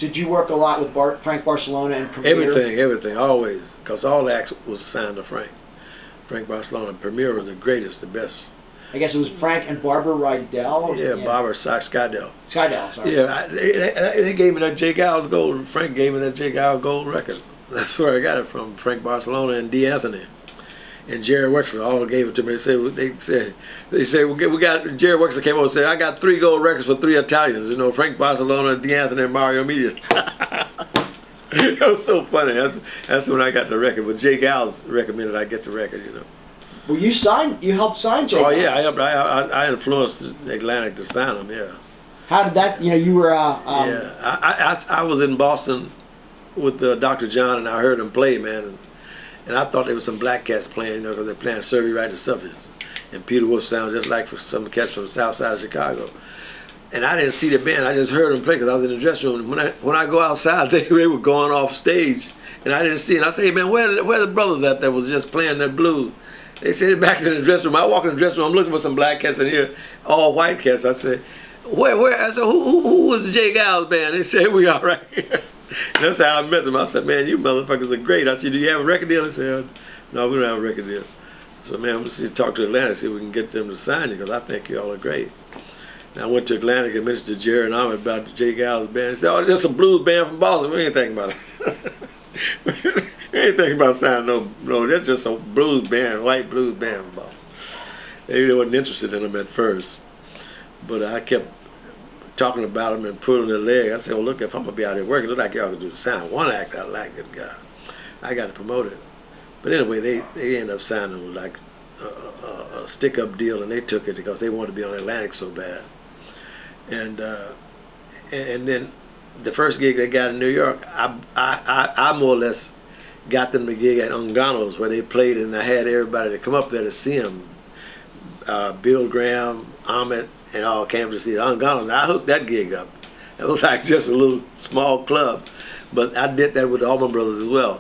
Did you work a lot with Frank Barcelona and Premier? Everything, always. Because all the acts was signed to Frank. Frank Barcelona. Premier was the greatest, the best. I guess it was Frank and Barbara Rydell? Yeah, Barbara Skydell. Skydell, sorry. Yeah, they gave me that J. Geils Gold. Frank gave me that J. Geils Gold record. That's where I got it from. Frank Barcelona and D. Anthony. And Jerry Wexler all gave it to me. They said we got Jerry Wexler came over and said, I got 3 gold records for 3 Italians. You know, Frank Barcelona, D. Anthony, and Mario Medias. It was so funny. That's when I got the record. But J. Geils recommended I get the record. You know. Well, you helped sign J. Geils. Oh yeah, I influenced the Atlantic to sign him. Yeah. How did that? You know, you were. Yeah, I was in Boston with Dr. John, and I heard him play, man. And I thought there was some black cats playing, you know, because they're playing Serve You Right to Subjects. And Peter Wolf sounds just like for some cats from the south side of Chicago. And I didn't see the band, I just heard them play because I was in the dressing room. When I go outside, they were going off stage. And I didn't see it. I said, hey man, where are the brothers at that was just playing that blues? They said back in the dressing room. I walk in the dressing room, I'm looking for some black cats in here, all white cats. I said, where? I said, who was the J. Geils Band? They said, we are right here. That's how I met them. I said, man, you motherfuckers are great. I said, do you have a record deal? They said, no, we don't have a record deal. So, man, I'm going to talk to Atlanta, see if we can get them to sign you, because I think you all are great. And I went to Atlanta and mentioned to Jerry and Ahmet about the J. Geils Band. He said, oh, it's just a blues band from Boston. We ain't thinking about it. We ain't thinking about signing no, that's just a blues band, white blues band from Boston. They wasn't interested in them at first. But I kept talking about them and pulling their leg. I said, well, look, if I'm going to be out here working, look like y'all can do the sound. One act I like, good God. I got to promote it. But anyway, they ended up signing with like a stick-up deal, and they took it because they wanted to be on Atlantic so bad. And then the first gig they got in New York, I more or less got them the gig at Ungano's where they played, and I had everybody to come up there to see them. Bill Graham, Ahmet, and all came to see Ungano's. I hooked that gig up. It was like just a little small club, but I did that with the Allman Brothers as well.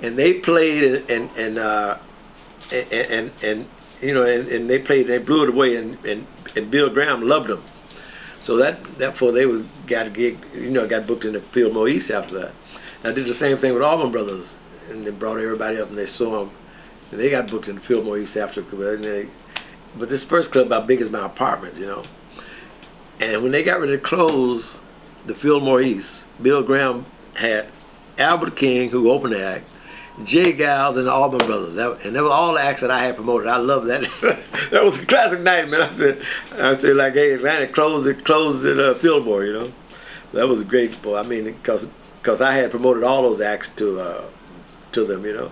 And they played and you know, and they played and they blew it away, and Bill Graham loved them. So therefore they got a gig, you know, got booked in the Fillmore East after that. I did the same thing with Allman Brothers, and they brought everybody up and they saw them, and they got booked in the Fillmore East after. But this first club about big as my apartment, you know. And when they got ready to close the Fillmore East, Bill Graham had Albert King, who opened the act, J. Geils, and the Allman Brothers. And they were all the acts that I had promoted. I love that. That was a classic night, man. I said like, hey, Atlantic closed at Fillmore, you know. That was great, boy. I mean, because I had promoted all those acts to them, you know.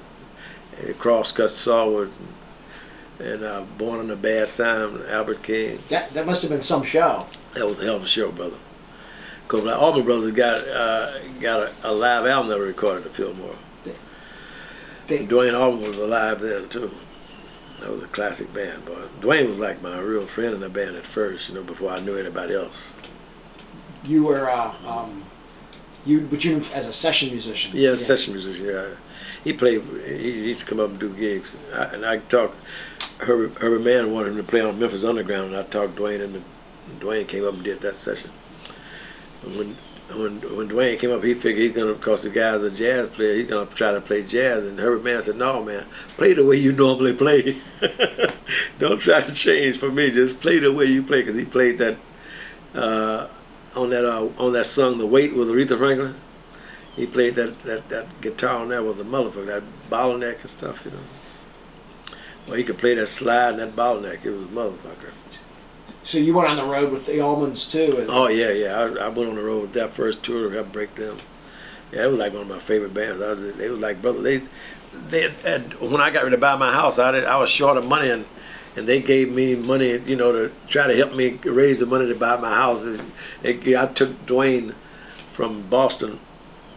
And Crosscut Sawwood and Born on a Bad Time, Albert King. That must have been some show. That was a hell of a show, brother. Because the Allman Brothers got a live album that was recorded at Fillmore. Dwayne Allman was alive then too. That was a classic band, boy. Dwayne was like my real friend in the band at first, you know, before I knew anybody else. You were, but you as a session musician. Yeah, session musician. Yeah, he played. He used to come up and do gigs, and I talked. Herbert Mann wanted him to play on Memphis Underground, and I talked Dwayne, and Dwayne came up and did that session. And when Dwayne came up, he figured he's gonna, because the guy's a jazz player, he's gonna try to play jazz. And Herbert Mann said, "No, man, play the way you normally play. Don't try to change for me. Just play the way you play." Because he played that on that song, "The Weight" with Aretha Franklin. He played that guitar on there with a motherfucker, that bottleneck and stuff, you know. Well, he could play that slide and that bottleneck. It was a motherfucker. So you went on the road with the Allmans too? Oh yeah. I went on the road with that first tour to help break them. Yeah, it was like one of my favorite bands. They was like brothers. They had, when I got ready to buy my house, I was short of money, and they gave me money, you know, to try to help me raise the money to buy my house. I took Dwayne from Boston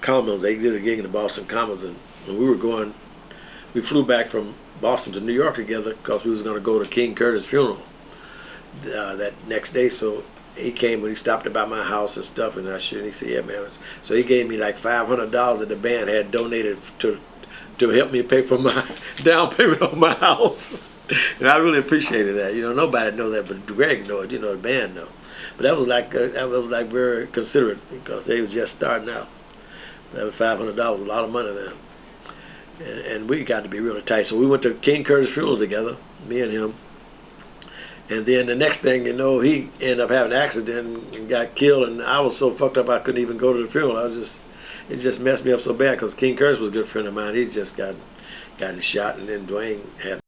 Commons. They did a gig in the Boston Commons, and we flew back from Boston to New York together because we was going to go to King Curtis' funeral that next day. So he came and he stopped about my house and stuff, and he said, yeah, man. So he gave me like $500 that the band had donated to help me pay for my down payment on my house. And I really appreciated that. You know, nobody know that, but Greg know it. You know, the band know. But that was like very considerate because they were just starting out. That was $500, a lot of money then. And we got to be really tight. So we went to King Curtis' funeral together, me and him. And then the next thing you know, he ended up having an accident and got killed. And I was so fucked up I couldn't even go to the funeral. It just messed me up so bad because King Curtis was a good friend of mine. He just got his shot, and then Dwayne had